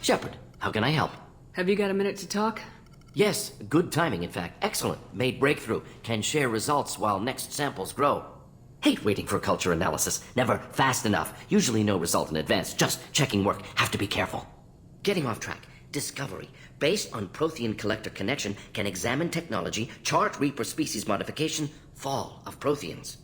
Shepard, how can I help? Have you got a minute to talk? Yes, good timing, in fact. Excellent. Made breakthrough. Can share results while next samples grow. Hate waiting for culture analysis. Never fast enough. Usually no result in advance. Just checking work. Have to be careful. Getting off track. Discovery. Based on Prothean collector connection, can examine technology, chart Reaper species modification, fall of Protheans.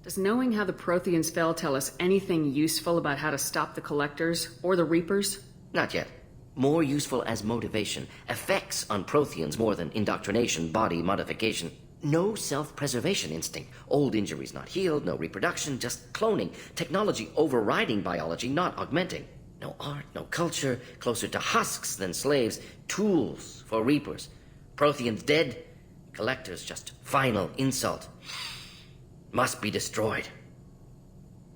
Does knowing how the Protheans fell tell us anything useful about how to stop the Collectors or the Reapers? Not yet. More useful as motivation. Effects on Protheans more than indoctrination, body modification. No self-preservation instinct. Old injuries not healed, no reproduction, just cloning. Technology overriding biology, not augmenting. No art, no culture, closer to husks than slaves. Tools for Reapers. Protheans dead, Collectors just final insult. Must be destroyed.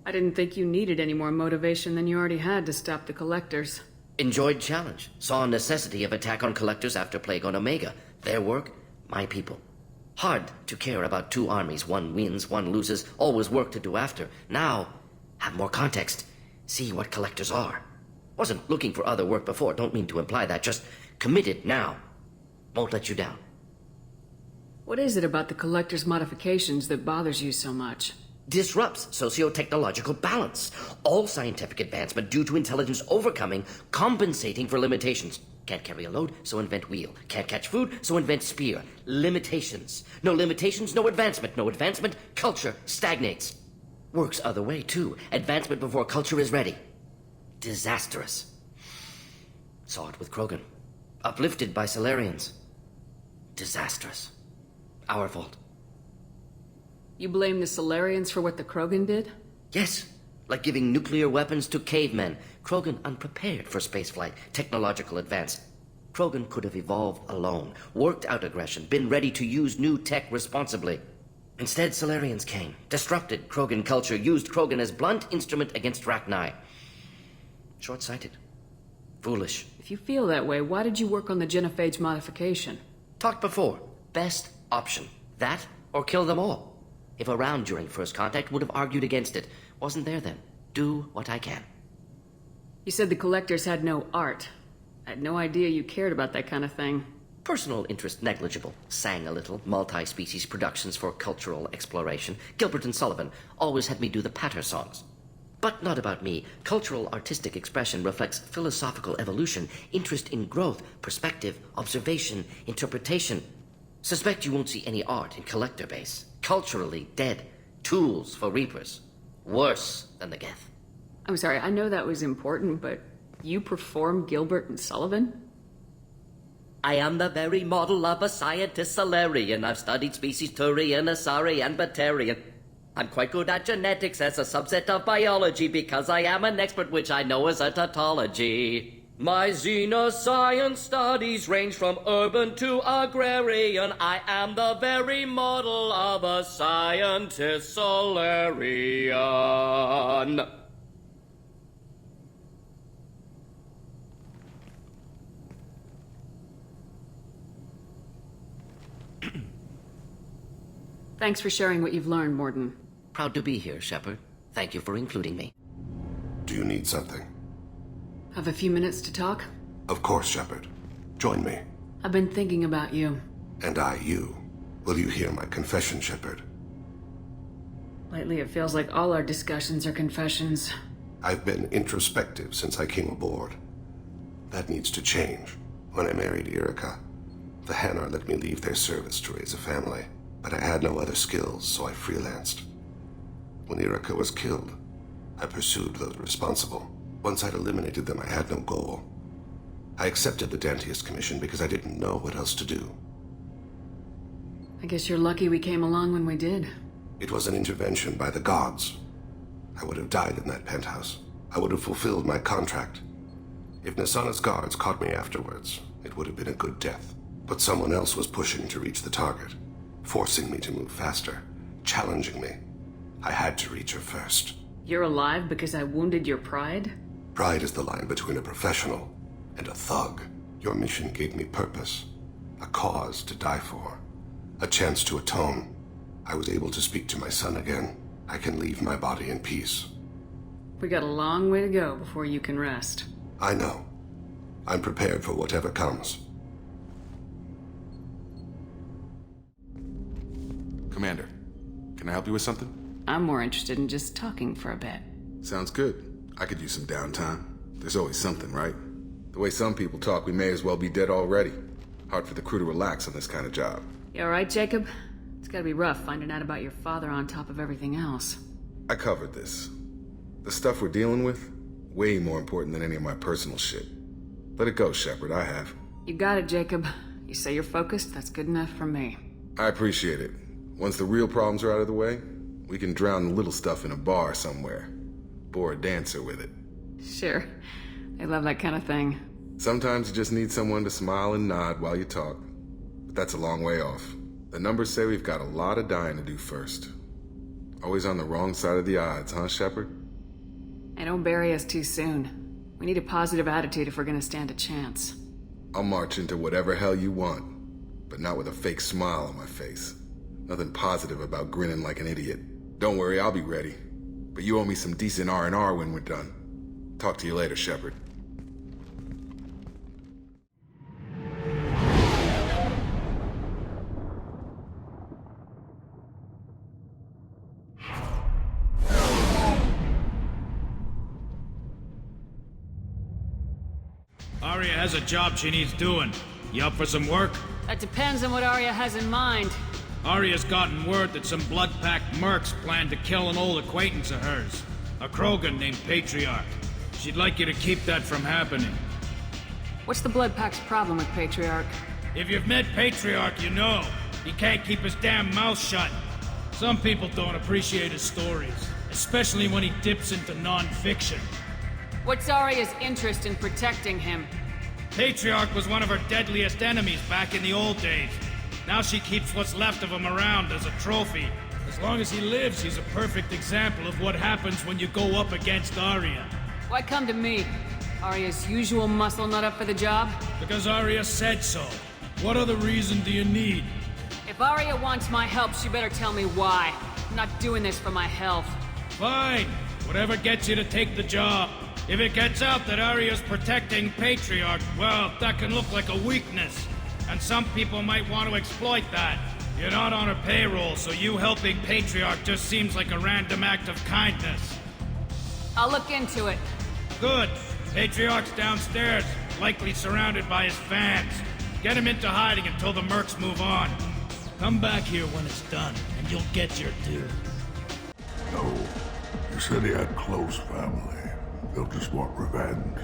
I didn't think you needed any more motivation than you already had to stop the Collectors. Enjoyed challenge. Saw necessity of attack on Collectors after Plague on Omega. Their work, my people. Hard to care about two armies. One wins, one loses. Always work to do after. Now, have more context. See what Collectors are. Wasn't looking for other work before. Don't mean to imply that. Just committed now. Won't let you down. What is it about the Collectors' modifications that bothers you so much? Disrupts socio-technological balance. All scientific advancement due to intelligence overcoming, compensating for limitations. Can't carry a load, so invent wheel. Can't catch food, so invent spear. Limitations. No limitations, no advancement. No advancement, culture stagnates. Works other way, too. Advancement before culture is ready. Disastrous. Saw it with Krogan. Uplifted by Solarians. Disastrous. Our fault. You blame the Solarians for what the Krogan did? Yes. Like giving nuclear weapons to cavemen. Krogan unprepared for spaceflight, technological advance. Krogan could have evolved alone, worked out aggression, been ready to use new tech responsibly. Instead, Solarians came, disrupted Krogan culture, used Krogan as blunt instrument against Rachni. Short-sighted. Foolish. If you feel that way, why did you work on the Genophage modification? Talked before. Best option. That or kill them all. If around during first contact, would have argued against it. Wasn't there then. Do what I can. You said the Collectors had no art. I had no idea you cared about that kind of thing. Personal interest negligible. Sang a little. Multi-species productions for cultural exploration. Gilbert and Sullivan always had me do the patter songs. But not about me. Cultural artistic expression reflects philosophical evolution, interest in growth, perspective, observation, interpretation. Suspect you won't see any art in Collector base. Culturally dead. Tools for Reapers. Worse than the Geth. I'm sorry, I know that was important, but you perform Gilbert and Sullivan? I am the very model of a scientist Solarian. I've studied species Turian, Asari, and Batarian. I'm quite good at genetics as a subset of biology because I am an expert, which I know is a tautology. My xenoscience studies range from urban to agrarian. I am the very model of a scientist Solarian. Thanks for sharing what you've learned, Morden. Proud to be here, Shepard. Thank you for including me. Do you need something? Have a few minutes to talk? Of course, Shepard. Join me. I've been thinking about you. And I, you. Will you hear my confession, Shepard? Lately, it feels like all our discussions are confessions. I've been introspective since I came aboard. That needs to change. When I married Erica, the Hanar let me leave their service to raise a family. But I had no other skills, so I freelanced. When Erica was killed, I pursued those responsible. Once I'd eliminated them, I had no goal. I accepted the Dantius Commission because I didn't know what else to do. I guess you're lucky we came along when we did. It was an intervention by the gods. I would have died in that penthouse. I would have fulfilled my contract. If Nasana's guards caught me afterwards, it would have been a good death. But someone else was pushing to reach the target, forcing me to move faster, challenging me. I had to reach her first. You're alive because I wounded your pride? Pride is the line between a professional and a thug. Your mission gave me purpose, a cause to die for, a chance to atone. I was able to speak to my son again. I can leave my body in peace. We got a long way to go before you can rest. I know, I'm prepared for whatever comes. Commander, can I help you with something? I'm more interested in just talking for a bit. Sounds good. I could use some downtime. There's always something, right? The way some people talk, we may as well be dead already. Hard for the crew to relax on this kind of job. You alright, Jacob? It's gotta be rough finding out about your father on top of everything else. I covered this. The stuff we're dealing with, way more important than any of my personal shit. Let it go, Shepard, I have. You got it, Jacob. You say you're focused, that's good enough for me. I appreciate it. Once the real problems are out of the way, we can drown the little stuff in a bar somewhere. Bore a dancer with it. Sure. They love that kind of thing. Sometimes you just need someone to smile and nod while you talk. But that's a long way off. The numbers say we've got a lot of dying to do first. Always on the wrong side of the odds, huh, Shepard? Hey, don't bury us too soon. We need a positive attitude if we're gonna stand a chance. I'll march into whatever hell you want, but not with a fake smile on my face. Nothing positive about grinning like an idiot. Don't worry, I'll be ready. But you owe me some decent R&R when we're done. Talk to you later, Shepard. Arya has a job she needs doing. You up for some work? That depends on what Arya has in mind. Arya's gotten word that some blood-packed mercs plan to kill an old acquaintance of hers. A Krogan named Patriarch. She'd like you to keep that from happening. What's the Blood Pack's problem with Patriarch? If you've met Patriarch, you know. He can't keep his damn mouth shut. Some people don't appreciate his stories, especially when he dips into non-fiction. What's Arya's interest in protecting him? Patriarch was one of her deadliest enemies back in the old days. Now she keeps what's left of him around as a trophy. As long as he lives, he's a perfect example of what happens when you go up against Arya. Why come to me? Arya's usual muscle not up for the job? Because Arya said so. What other reason do you need? If Arya wants my help, she better tell me why. I'm not doing this for my health. Fine. Whatever gets you to take the job. If it gets out that Arya's protecting Patriarch, well, that can look like a weakness. And some people might want to exploit that. You're not on her payroll, so you helping Patriarch just seems like a random act of kindness. I'll look into it. Good. Patriarch's downstairs, likely surrounded by his fans. Get him into hiding until the mercs move on. Come back here when it's done, and you'll get your due. No. You said he had close family. They'll just want revenge.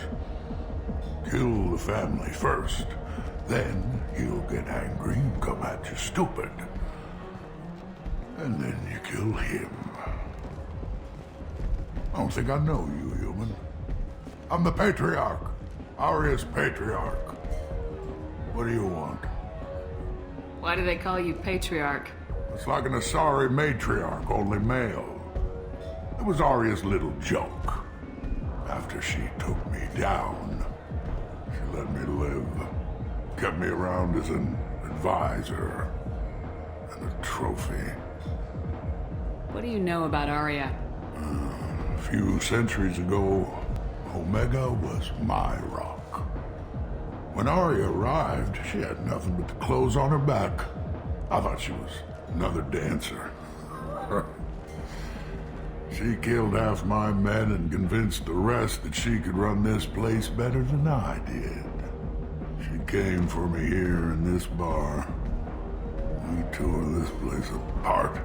Kill the family first. Then he'll get angry and come at you stupid. And then you kill him. I don't think I know you, human. I'm the Patriarch. Arya's Patriarch. What do you want? Why do they call you Patriarch? It's like an Asari matriarch, only male. It was Arya's little joke. After she took me down, she let me live. Kept me around as an advisor and a trophy. What do you know about Arya? A few centuries ago, Omega was my rock. When Arya arrived, she had nothing but the clothes on her back. I thought she was another dancer. She killed half my men and convinced the rest that she could run this place better than I did. She came for me here in this bar. We tore this place apart.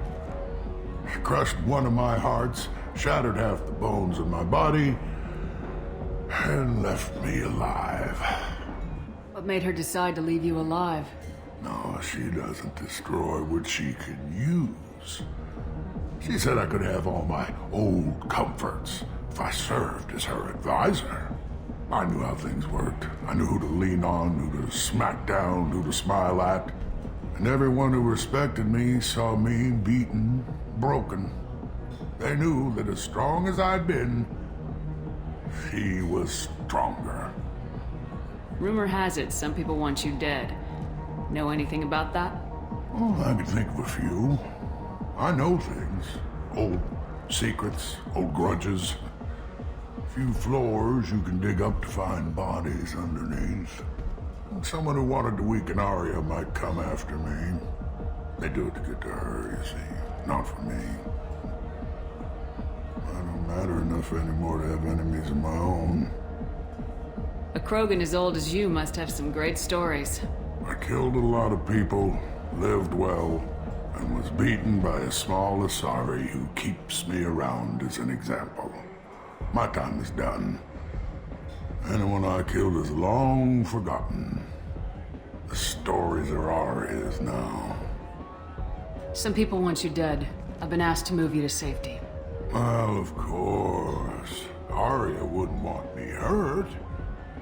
She crushed one of my hearts, shattered half the bones in my body, and left me alive. What made her decide to leave you alive? No, she doesn't destroy what she can use. She said I could have all my old comforts if I served as her advisor. I knew how things worked. I knew who to lean on, who to smack down, who to smile at. And everyone who respected me saw me beaten, broken. They knew that as strong as I'd been, she was stronger. Rumor has it some people want you dead. Know anything about that? Oh, I can think of a few. I know things. Old secrets, old grudges. Few floors you can dig up to find bodies underneath. Someone who wanted to weaken Arya might come after me. They do it to get to her, you see, not for me. I don't matter enough anymore to have enemies of my own. A Krogan as old as you must have some great stories. I killed a lot of people, lived well, and was beaten by a small Asari who keeps me around as an example. My time is done. Anyone I killed is long forgotten. The stories are Arya's now. Some people want you dead. I've been asked to move you to safety. Well, of course. Arya wouldn't want me hurt.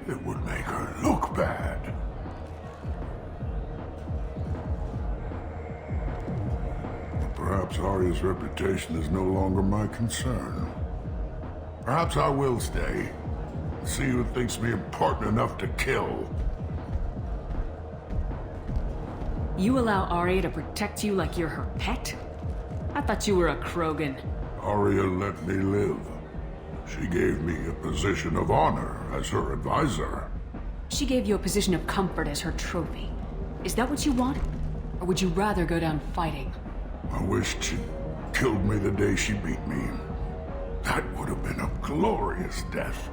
It would make her look bad. But perhaps Arya's reputation is no longer my concern. Perhaps I will stay. See who thinks me important enough to kill. You allow Arya to protect you like you're her pet? I thought you were a Krogan. Arya let me live. She gave me a position of honor as her advisor. She gave you a position of comfort as her trophy. Is that what you want? Or would you rather go down fighting? I wished she'd killed me the day she beat me. That would have been a glorious death.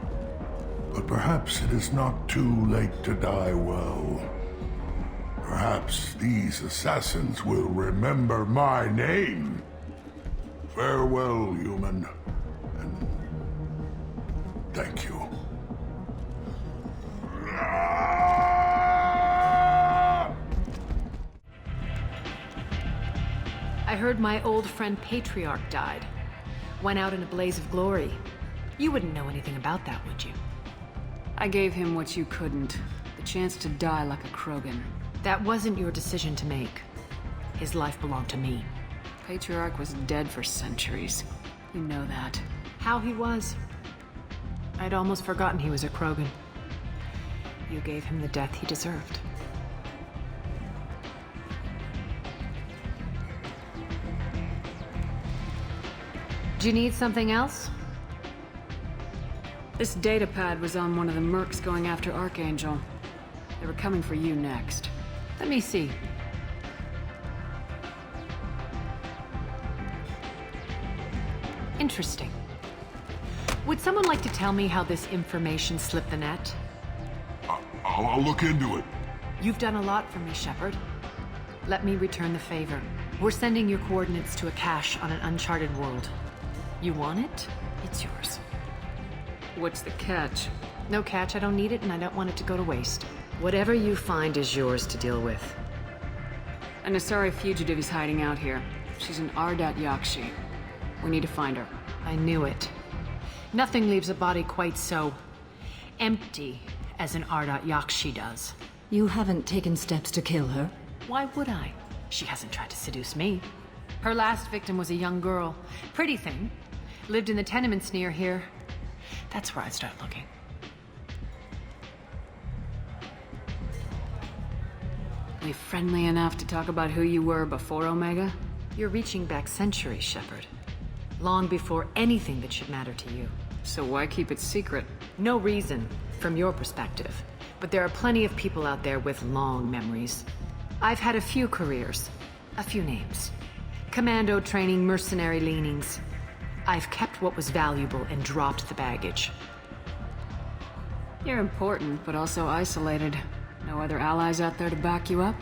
But perhaps it is not too late to die well. Perhaps these assassins will remember my name. Farewell, human. And thank you. I heard my old friend Patriarch died. Went out in a blaze of glory. You wouldn't know anything about that, would you? I gave him what you couldn't. The chance to die like a Krogan. That wasn't your decision to make. His life belonged to me. Patriarch was dead for centuries. You know that. How he was. I'd almost forgotten he was a Krogan. You gave him the death he deserved. Do you need something else? This datapad was on one of the mercs going after Archangel. They were coming for you next. Let me see. Interesting. Would someone like to tell me how this information slipped the net? I'll look into it. You've done a lot for me, Shepard. Let me return the favor. We're sending your coordinates to a cache on an uncharted world. You want it? It's yours. What's the catch? No catch, I don't need it, and I don't want it to go to waste. Whatever you find is yours to deal with. An Asari fugitive is hiding out here. She's an Ardat Yakshi. We need to find her. I knew it. Nothing leaves a body quite so empty as an Ardat Yakshi does. You haven't taken steps to kill her? Why would I? She hasn't tried to seduce me. Her last victim was a young girl. Pretty thing. Lived in the tenements near here. That's where I'd start looking. We friendly enough to talk about who you were before Omega? You're reaching back centuries, Shepard. Long before anything that should matter to you. So why keep it secret? No reason, from your perspective. But there are plenty of people out there with long memories. I've had a few careers, a few names. Commando training, mercenary leanings. I've kept what was valuable and dropped the baggage. You're important, but also isolated. No other allies out there to back you up?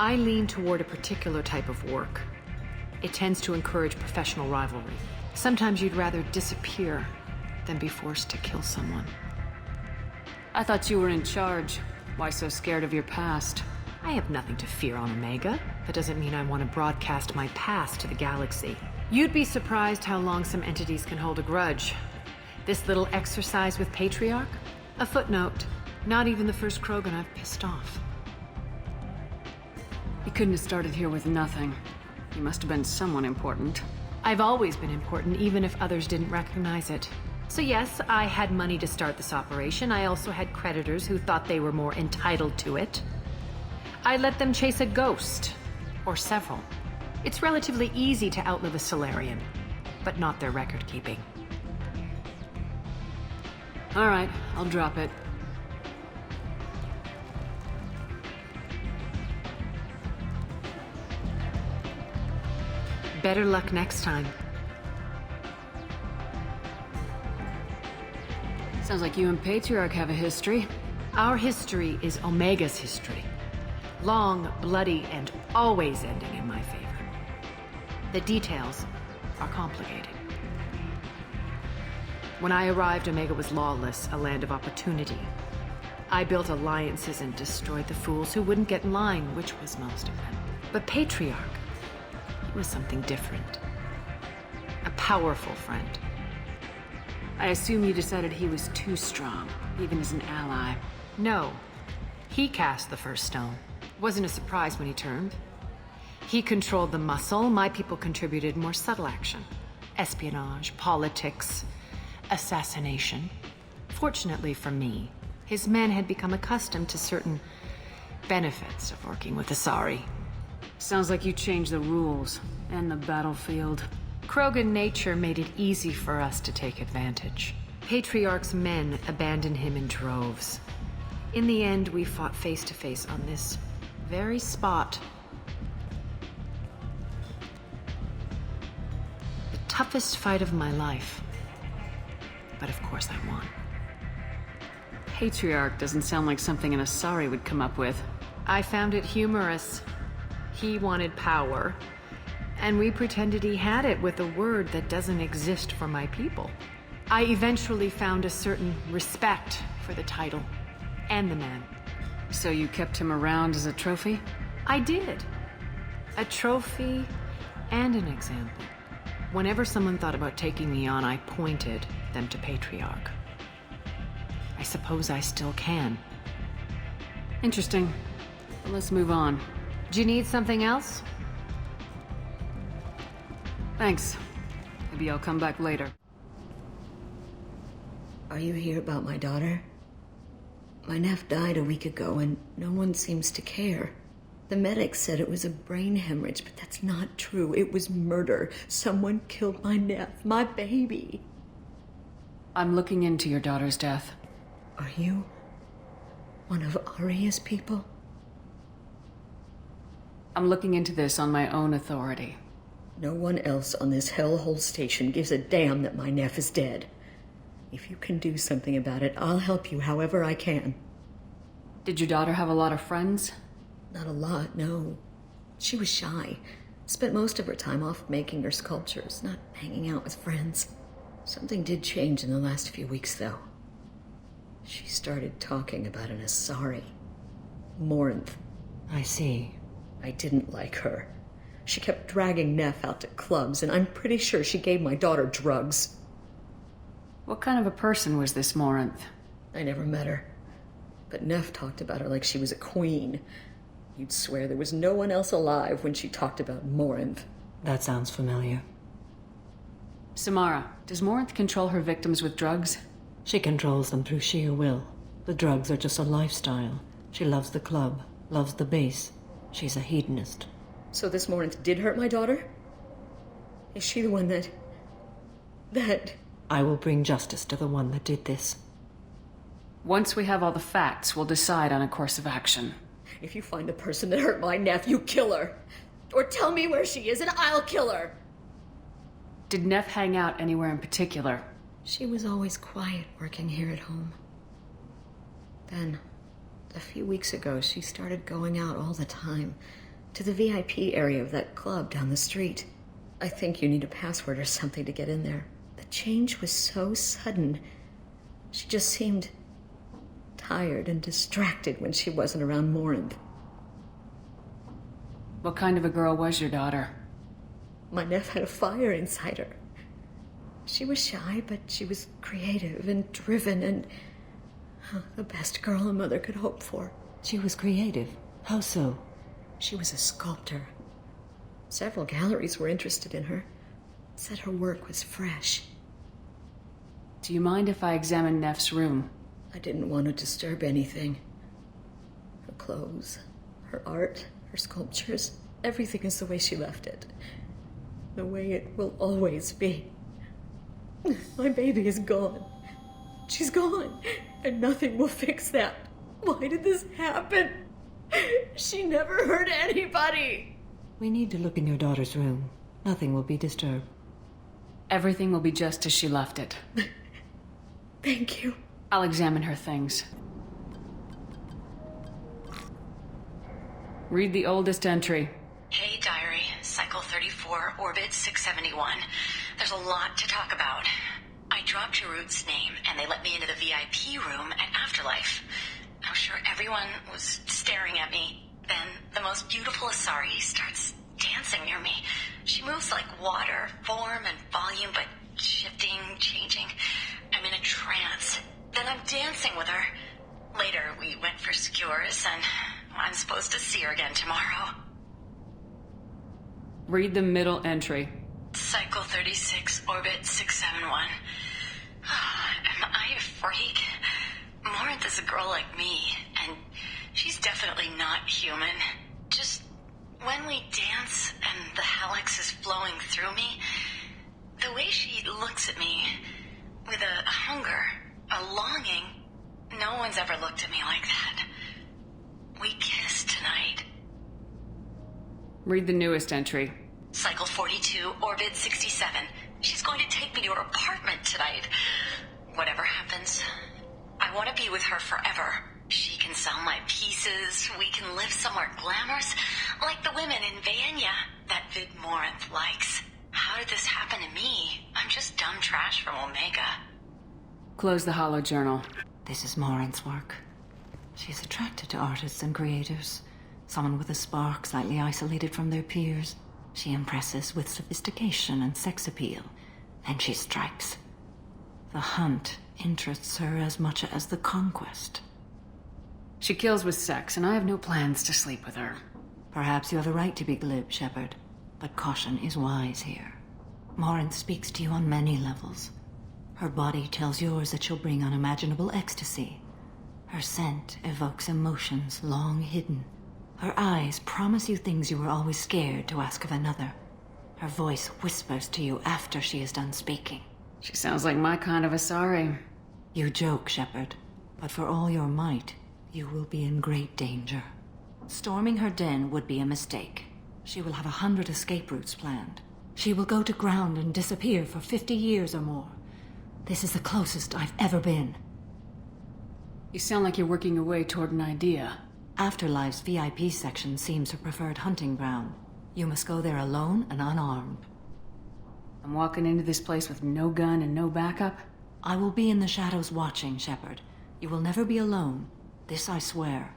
I lean toward a particular type of work. It tends to encourage professional rivalry. Sometimes you'd rather disappear than be forced to kill someone. I thought you were in charge. Why so scared of your past? I have nothing to fear on Omega. That doesn't mean I want to broadcast my past to the galaxy. You'd be surprised how long some entities can hold a grudge. This little exercise with Patriarch? A footnote. Not even the first Krogan I've pissed off. You couldn't have started here with nothing. You must have been someone important. I've always been important, even if others didn't recognize it. So yes, I had money to start this operation. I also had creditors who thought they were more entitled to it. I let them chase a ghost. Or several. It's relatively easy to outlive a Solarian, but not their record-keeping. All right, I'll drop it. Better luck next time. Sounds like you and Patriarch have a history. Our history is Omega's history. Long, bloody, and always ending in my favor. The details are complicated. When I arrived, Omega was lawless, a land of opportunity. I built alliances and destroyed the fools who wouldn't get in line, which was most of them. But Patriarch, he was something different. A powerful friend. I assume you decided he was too strong, even as an ally. No. He cast the first stone. Wasn't a surprise when he turned. He controlled the muscle. My people contributed more subtle action. Espionage, politics, assassination. Fortunately for me, his men had become accustomed to certain benefits of working with Asari. Sounds like you changed the rules and the battlefield. Krogan nature made it easy for us to take advantage. Patriarch's men abandoned him in droves. In the end, we fought face to face on this very spot. The toughest fight of my life. But of course I won. Patriarch doesn't sound like something an Asari would come up with. I found it humorous. He wanted power, and we pretended he had it with a word that doesn't exist for my people. I eventually found a certain respect for the title and the man. So you kept him around as a trophy? I did. A trophy and an example. Whenever someone thought about taking me on, I pointed them to Patriarch. I suppose I still can. Interesting. Well, let's move on. Do you need something else? Thanks. Maybe I'll come back later. Are you here about my daughter? My nephew died a week ago and no one seems to care. The medics said it was a brain hemorrhage, but that's not true. It was murder. Someone killed my nephew, my baby. I'm looking into your daughter's death. Are you one of Arya's people? I'm looking into this on my own authority. No one else on this hellhole station gives a damn that my nephew is dead. If you can do something about it, I'll help you however I can. Did your daughter have a lot of friends? Not a lot, no. She was shy. Spent most of her time off making her sculptures, not hanging out with friends. Something did change in the last few weeks, though. She started talking about an Asari. Morinth. I see. I didn't like her. She kept dragging Neff out to clubs, and I'm pretty sure she gave my daughter drugs. What kind of a person was this Morinth? I never met her. But Neff talked about her like she was a queen. You'd swear there was no one else alive when she talked about Morinth. That sounds familiar. Samara, does Morinth control her victims with drugs? She controls them through sheer will. The drugs are just a lifestyle. She loves the club, loves the base. She's a hedonist. So this Morinth did hurt my daughter? Is she the one that... I will bring justice to the one that did this. Once we have all the facts, we'll decide on a course of action. If you find the person that hurt my nephew, kill her. Or tell me where she is and I'll kill her. Did Neff hang out anywhere in particular? She was always quiet working here at home. Then, a few weeks ago, she started going out all the time to the VIP area of that club down the street. I think you need a password or something to get in there. The change was so sudden. She just seemed tired and distracted when she wasn't around Morinth. What kind of a girl was your daughter? My nephew had a fire inside her. She was shy, but she was creative and driven and the best girl a mother could hope for. She was creative. How so? She was a sculptor. Several galleries were interested in her. Said her work was fresh. Do you mind if I examine Neff's room? I didn't want to disturb anything. Her clothes, her art, her sculptures, everything is the way she left it. The way it will always be. My baby is gone. She's gone, and nothing will fix that. Why did this happen? She never hurt anybody. We need to look in your daughter's room. Nothing will be disturbed. Everything will be just as she left it. Thank you. I'll examine her things. Read the oldest entry. Hey, Diary. Cycle 34, Orbit 671. There's a lot to talk about. I dropped Jarut's name, and they let me into the VIP room at Afterlife. I'm sure everyone was staring at me. Then the most beautiful Asari starts dancing near me. She moves like water, form and volume, but shifting, changing. I'm in a trance. Then I'm dancing with her. Later, we went for skewers, and I'm supposed to see her again tomorrow. Read the middle entry. Cycle 36, Orbit 671. Am I a freak? Morinth is a girl like me, and she's definitely not human. Just when we dance and the helix is flowing through me, the way she looks at me with a hunger, a longing, no one's ever looked at me like that. We kissed tonight. Read the newest entry. Cycle 42, Orbit 67. She's going to take me to her apartment tonight. Whatever happens, I want to be with her forever. She can sell my pieces. We can live somewhere glamorous, like the women in Vanya that Vid Morinth likes. How did this happen to me? I'm just dumb trash from Omega. Close the hollow journal. This is Morinth's work. She's attracted to artists and creators. Someone with a spark, slightly isolated from their peers. She impresses with sophistication and sex appeal. Then she strikes. The hunt interests her as much as the conquest. She kills with sex, and I have no plans to sleep with her. Perhaps you have a right to be glib, Shepard, but caution is wise here. Morinth speaks to you on many levels. Her body tells yours that she'll bring unimaginable ecstasy. Her scent evokes emotions long hidden. Her eyes promise you things you were always scared to ask of another. Her voice whispers to you after she is done speaking. She sounds like my kind of Asari. You joke, Shepard, but for all your might, you will be in great danger. Storming her den would be a mistake. She will have 100 escape routes planned. She will go to ground and disappear for 50 years or more. This is the closest I've ever been. You sound like you're working your way toward an idea. Afterlife's VIP section seems her preferred hunting ground. You must go there alone and unarmed. I'm walking into this place with no gun and no backup? I will be in the shadows watching, Shepard. You will never be alone. This I swear.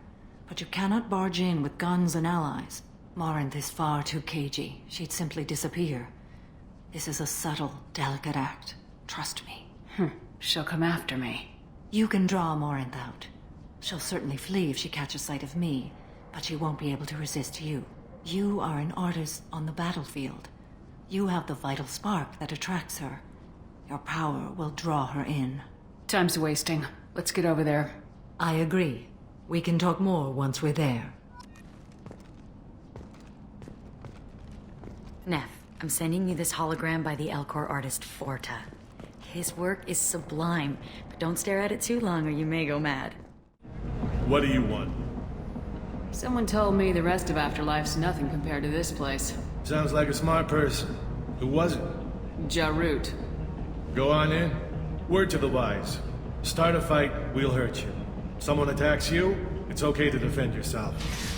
But you cannot barge in with guns and allies. Morinth is far too cagey. She'd simply disappear. This is a subtle, delicate act. Trust me. She'll come after me. You can draw Morinth out. She'll certainly flee if she catches sight of me, but she won't be able to resist you. You are an artist on the battlefield. You have the vital spark that attracts her. Your power will draw her in. Time's wasting. Let's get over there. I agree. We can talk more once we're there. Neff, I'm sending you this hologram by the Elcor artist Forta. His work is sublime, but don't stare at it too long or you may go mad. What do you want? Someone told me the rest of Afterlife's nothing compared to this place. Sounds like a smart person. Who was it? Jarut. Go on in. Word to the wise. Start a fight, we'll hurt you. Someone attacks you, it's okay to defend yourself.